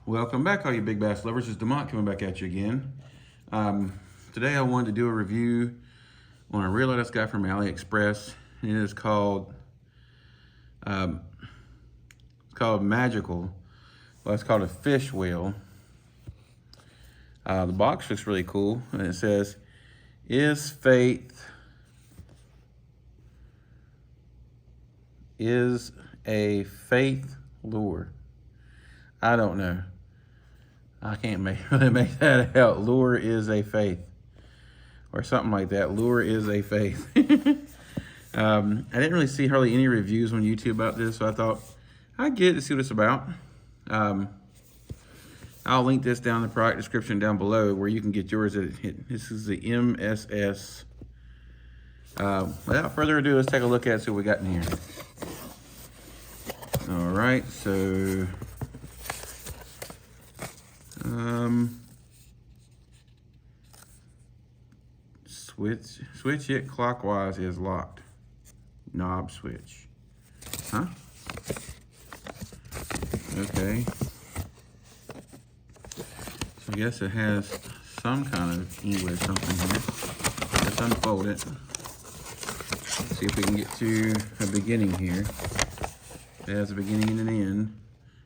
Welcome back, all you big bass lovers. It's DeMont coming back at you again. Today I wanted to do a review on a reel I just got from AliExpress. It is called MagicL. Well, it's called a fish wheel. The box looks really cool, and it says, "Is a faith lure?" I don't know. I can't really make that out. Lure is a faith, or something like that. Lure is a faith. I didn't really see hardly any reviews on YouTube about this, so I thought I'd get it to see what it's about. I'll link this down in the product description down below where you can get yours. This is the MSS. Without further ado, let's take a look at it, see what we got in here. All right, so switch it clockwise is locked. Knob switch. Huh? Okay. So I guess it has some kind of English something here. Let's unfold it. See if we can get to a beginning here. It has a beginning and an end.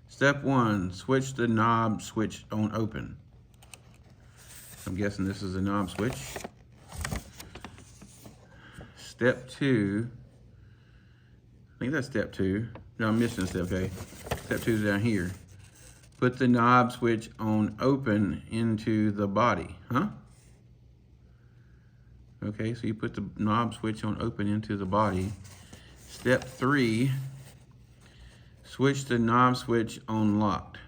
Step 1, switch the knob switch on open. I'm guessing this is a knob switch. Step 2, I think that's step 2. No, I'm missing a step, okay. Step 2 is down here. Put the knob switch on open into the body, huh? Okay, so you put the knob switch on open into the body. Step 3, switch the knob switch on locked.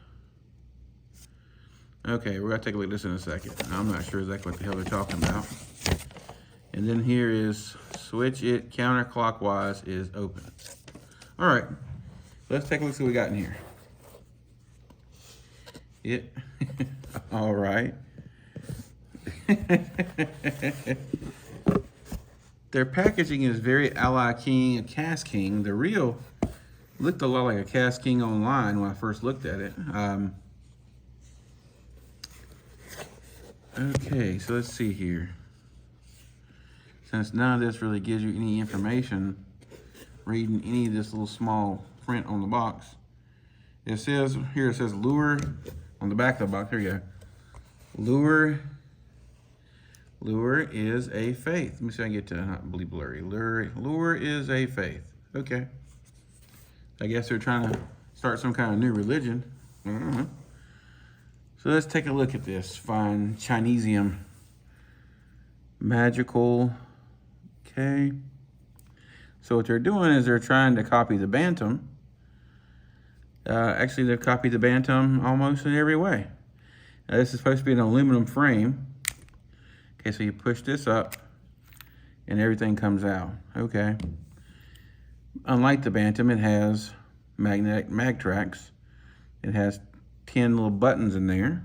Okay, we're gonna take a look at this in a second. I'm not sure exactly what the hell they're talking about. And then here is switch it counterclockwise is open. All right, let's take a look, see what we got in here. All right. Their packaging is very Ally King, a Cast King. The reel looked a lot like a Cast King online when I first looked at it. Okay, so let's see here. Since none of this really gives you any information, reading any of this little small print on the box, it says here, it says lure on the back of the box. There you go. Lure is a faith. Let me see if I can get to not be blurry. Lure is a faith. Okay. I guess they're trying to start some kind of new religion. I don't know. So let's take a look at this fine Chinesium MagicL. Okay. So what they're doing is they're trying to copy the Bantam. Actually, they've copied the Bantam almost in every way. Now, this is supposed to be an aluminum frame. Okay, so you push this up and everything comes out. Okay. Unlike the Bantam, it has magnetic mag tracks. It has 10 little buttons in there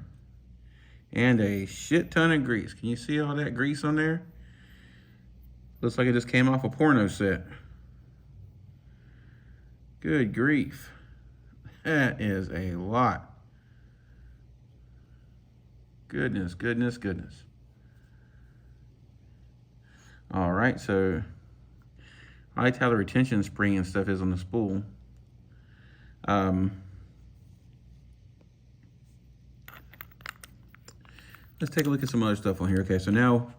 and a shit ton of grease. Can you see all that grease on there? Looks like it just came off a porno set. Good grief. That is a lot. Goodness, goodness, goodness. All right, so I liked how the retention spring and stuff is on the spool. Let's take a look at some other stuff on here. Okay, so now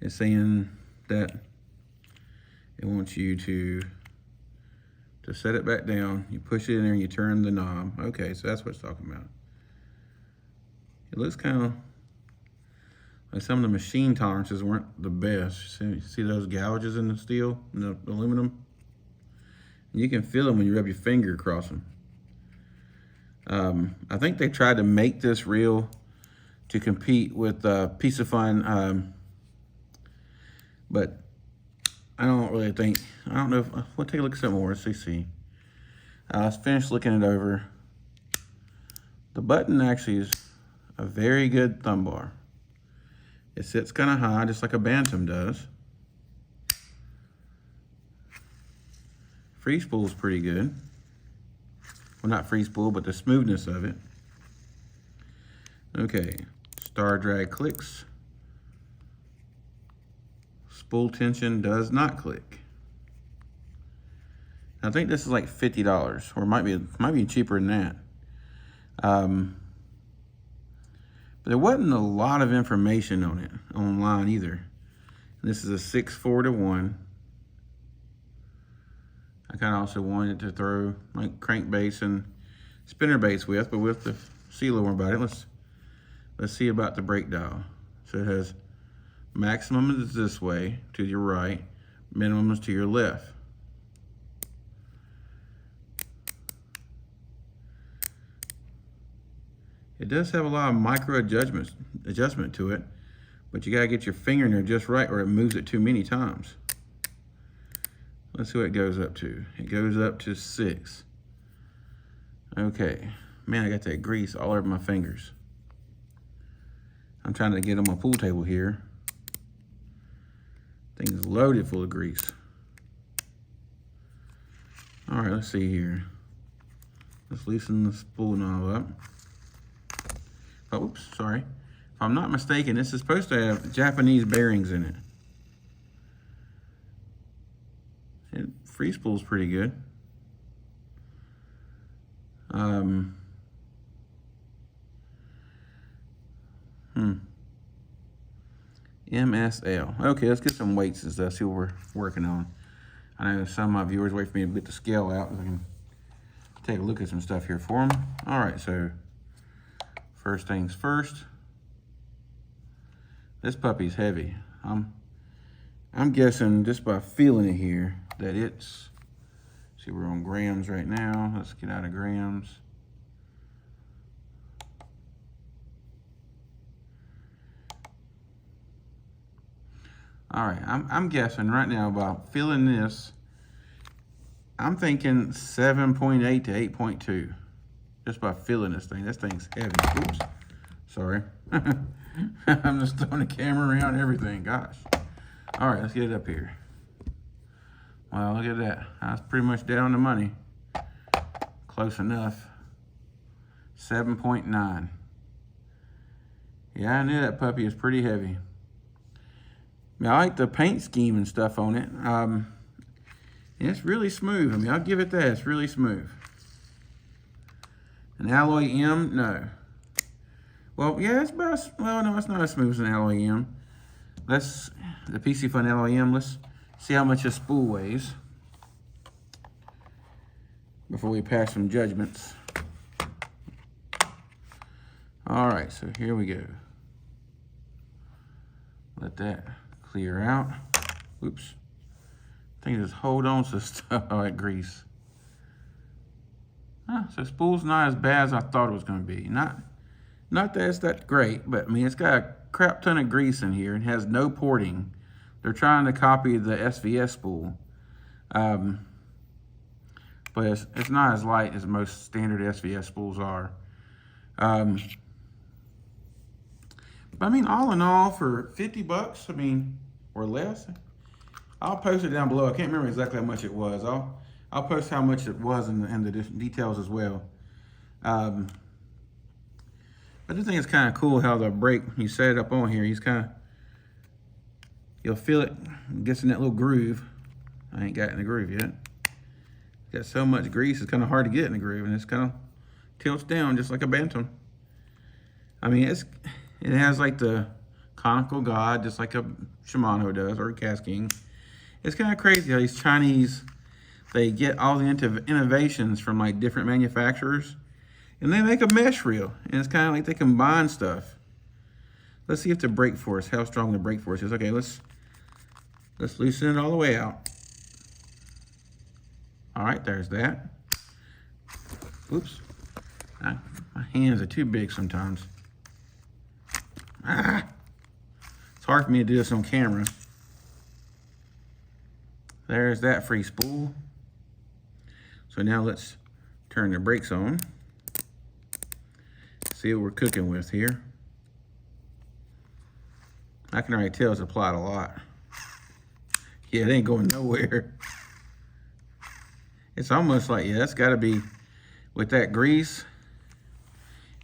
it's saying that it wants you to set it back down. You push it in there and you turn the knob. Okay, so that's what it's talking about. It looks kind of like some of the machine tolerances weren't the best. See those gouges in the steel, in the aluminum? And you can feel them when you rub your finger across them. I think they tried to make this reel to compete with Piece of Fun, but I don't really think, I don't know if, we'll take a look at some more, let's see. Let's finish looking it over. The button actually is a very good thumb bar. It sits kind of high, just like a Bantam does. Free spool is pretty good. Well, not free spool, but the smoothness of it. Okay, star drag clicks. Spool tension does not click. I think this is like $50, or it might be cheaper than that. But there wasn't a lot of information on it online either. This is a 6-4-1. I kind of also wanted to throw like crankbaits and spinner baits with, but with to see a little more about it, let's see about the brake dial. So it has maximum is this way to your right, minimum is to your left. It does have a lot of micro adjustment to it, but you gotta get your finger in there just right or it moves it too many times. Let's see what it goes up to. It goes up to 6. Okay, man, I got that grease all over my fingers. I'm trying to get on my pool table here. Thing's loaded full of grease. All right, let's see here. Let's loosen the spool knob up. Oh, oops, sorry. If I'm not mistaken, this is supposed to have Japanese bearings in it. Free spool's pretty good. MSL. Okay, let's get some weights and stuff, see what we're working on. I know some of my viewers wait for me to get the scale out so I can take a look at some stuff here for them. All right, so first things first. This puppy's heavy. I'm guessing just by feeling it here that it's, see, we're on grams right now. Let's get out of grams. All right, I'm guessing right now about feeling this, I'm thinking 7.8 to 8.2. Just by feeling this thing. This thing's heavy. Oops, sorry. I'm just throwing the camera around everything, gosh. All right, let's get it up here. Well, look at that. That's pretty much dead on the money. Close enough. 7.9. Yeah, I knew that puppy is pretty heavy. I like the paint scheme and stuff on it. It's really smooth. I mean, I'll give it that. It's really smooth. An alloy M? No. Well, yeah, it's about, well, no, it's not as smooth as an alloy M. The PC Fun alloy M, let's see how much a spool weighs before we pass some judgments. All right, so here we go. Let that clear out. Oops. I think just hold on to stuff like grease. So spool's not as bad as I thought it was going to be. Not that it's that great, but I mean, it's got a crap ton of grease in here and has no porting. They're trying to copy the SVS spool. But it's not as light as most standard SVS spools are. But I mean, all in all, for 50 bucks, I mean, or less, I'll post it down below. I can't remember exactly how much it was. I'll post how much it was and the details as well. I do think it's kind of cool how the brake, you set it up on here, he's kind of, you'll feel it gets in that little groove. I ain't got in the groove yet. Got so much grease, it's kind of hard to get in the groove, and it's kind of tilts down just like a Bantam. I mean, it has like the conical guide, just like a Shimano does, or a Casking. It's kind of crazy how these Chinese, they get all the innovations from like different manufacturers, and they make a mesh reel, and it's kind of like they combine stuff. Let's see if the brake force, how strong the brake force is. Okay, let's loosen it all the way out. All right, there's that. Oops, my hands are too big sometimes. It's hard for me to do this on camera. There's that free spool. So now let's turn the brakes on. See what we're cooking with here. I can already tell it's applied a lot. Yeah, it ain't going nowhere. It's almost like, yeah, that's gotta be with that grease.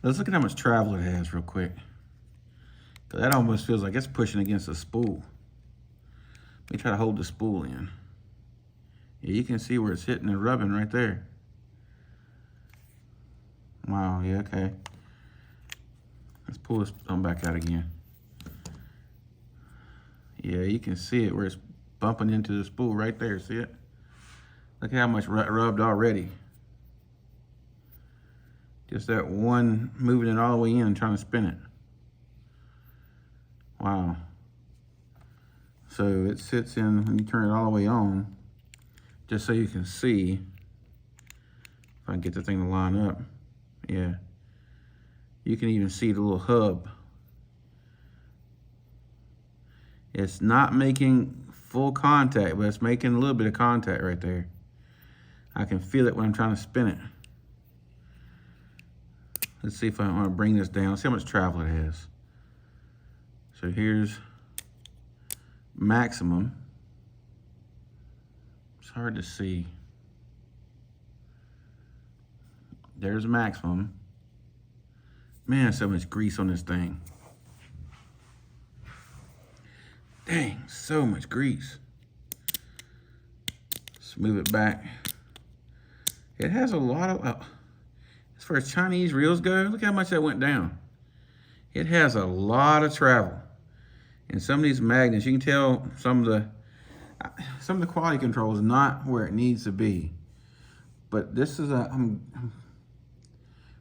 Let's look at how much travel it has real quick. Cause that almost feels like it's pushing against a spool. Let me try to hold the spool in. Yeah, you can see where it's hitting and rubbing right there. Wow, yeah, okay. Let's pull this on back out again. Yeah, you can see it where it's bumping into the spool right there, see it? Look how much rubbed already. Just that one moving it all the way in and trying to spin it. Wow. So it sits in, when you turn it all the way on, just so you can see, if I can get the thing to line up, yeah. You can even see the little hub. It's not making full contact, but it's making a little bit of contact right there. I can feel it when I'm trying to spin it. Let's see if I want to bring this down. See how much travel it has. So here's maximum. It's hard to see. There's maximum. Man, so much grease on this thing. Dang, so much grease. Let's move it back. It has a lot of, as far as Chinese reels go, look how much that went down. It has a lot of travel. And some of these magnets, you can tell some of the quality control is not where it needs to be. But this is from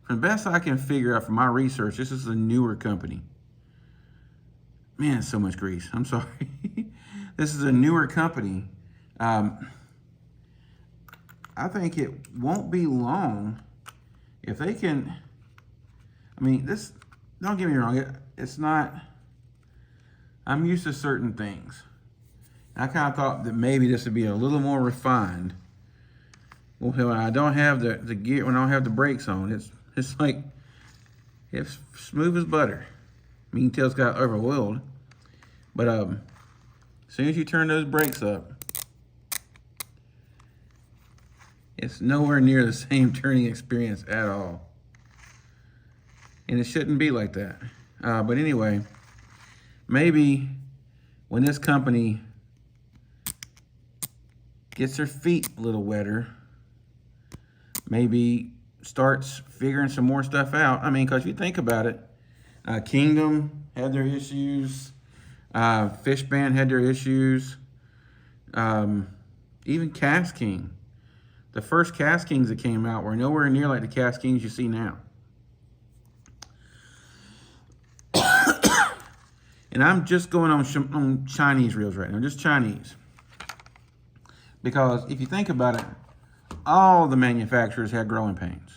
the best I can figure out from my research, this is a newer company. Man, so much grease. I'm sorry. This is a newer company. I think it won't be long if they can. I mean, this, don't get me wrong, it's not, I'm used to certain things. I kind of thought that maybe this would be a little more refined. Well, when I don't have the gear, when I don't have the brakes on, it's like, it's smooth as butter. I mean, you can tell it's got overwhelmed. But as soon as you turn those brakes up, it's nowhere near the same turning experience at all. And it shouldn't be like that. But anyway, maybe when this company gets their feet a little wetter, maybe starts figuring some more stuff out. I mean, because if you think about it, Kingdom had their issues. Fishband had their issues. Even Cast King. The first Cast Kings that came out were nowhere near like the Cast Kings you see now. And I'm just going on Chinese reels right now, just Chinese. Because if you think about it, all the manufacturers had growing pains.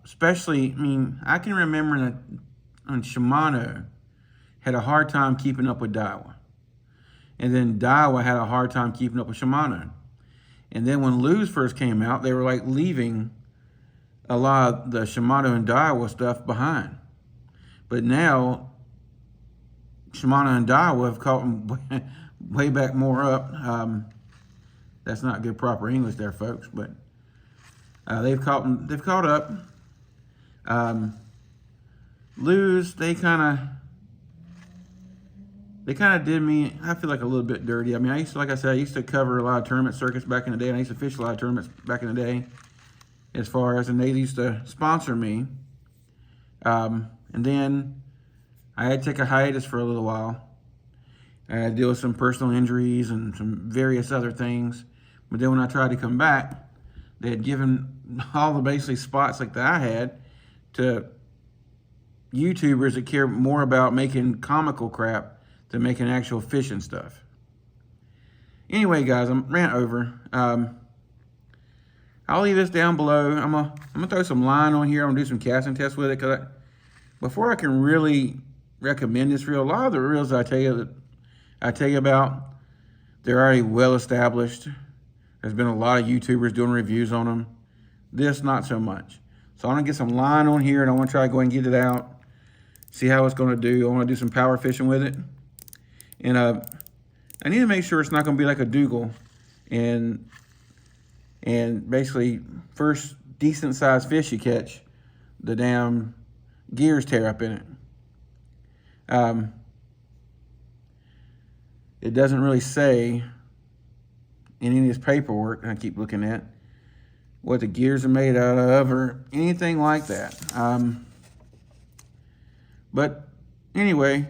Especially, I mean, I can remember that on Shimano had a hard time keeping up with Daiwa. And then Daiwa had a hard time keeping up with Shimano. And then when Luz first came out, they were like leaving a lot of the Shimano and Daiwa stuff behind. But now, Shimano and Daiwa have caught them way back more up. That's not good proper English there, folks, but they've caught up. Luz, they kind of did me, I feel like, a little bit dirty. I mean, like I said, I used to cover a lot of tournament circuits back in the day, and I used to fish a lot of tournaments back in the day, and they used to sponsor me. And then I had to take a hiatus for a little while. I had to deal with some personal injuries and some various other things. But then when I tried to come back, they had given all the basically spots like that I had to YouTubers that care more about making comical crap than making actual fishing stuff. Anyway, guys, I'm rant over. I'll leave this down below. I'm gonna throw some line on here. I'm gonna do some casting tests with it, because before I can really recommend this reel, a lot of the reels I tell you about, they're already well established. There's been a lot of YouTubers doing reviews on them. This, not so much. So I'm gonna get some line on here, and I wanna try to go and get it out, see how it's gonna do. I wanna do some power fishing with it. And I need to make sure it's not gonna be like a Dougal, and basically first decent sized fish you catch, the damn gears tear up in it. It doesn't really say in any of this paperwork I keep looking at what the gears are made out of or anything like that. But anyway,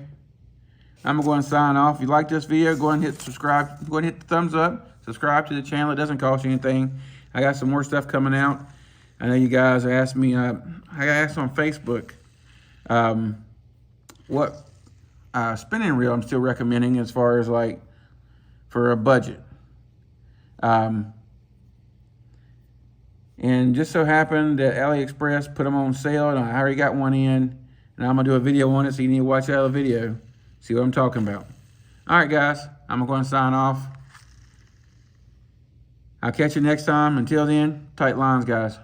I'm gonna go and sign off. If you like this video, go ahead and hit subscribe. Go ahead and hit the thumbs up. Subscribe to the channel. It doesn't cost you anything. I got some more stuff coming out. I know you guys asked me. I got asked on Facebook what spinning reel I'm still recommending as far as like for a budget. And just so happened that AliExpress put them on sale, and I already got one in, and I'm gonna do a video on it, so you need to watch out the video, see what I'm talking about. All right, guys, I'm gonna go and sign off. I'll catch you next time. Until then, tight lines, guys.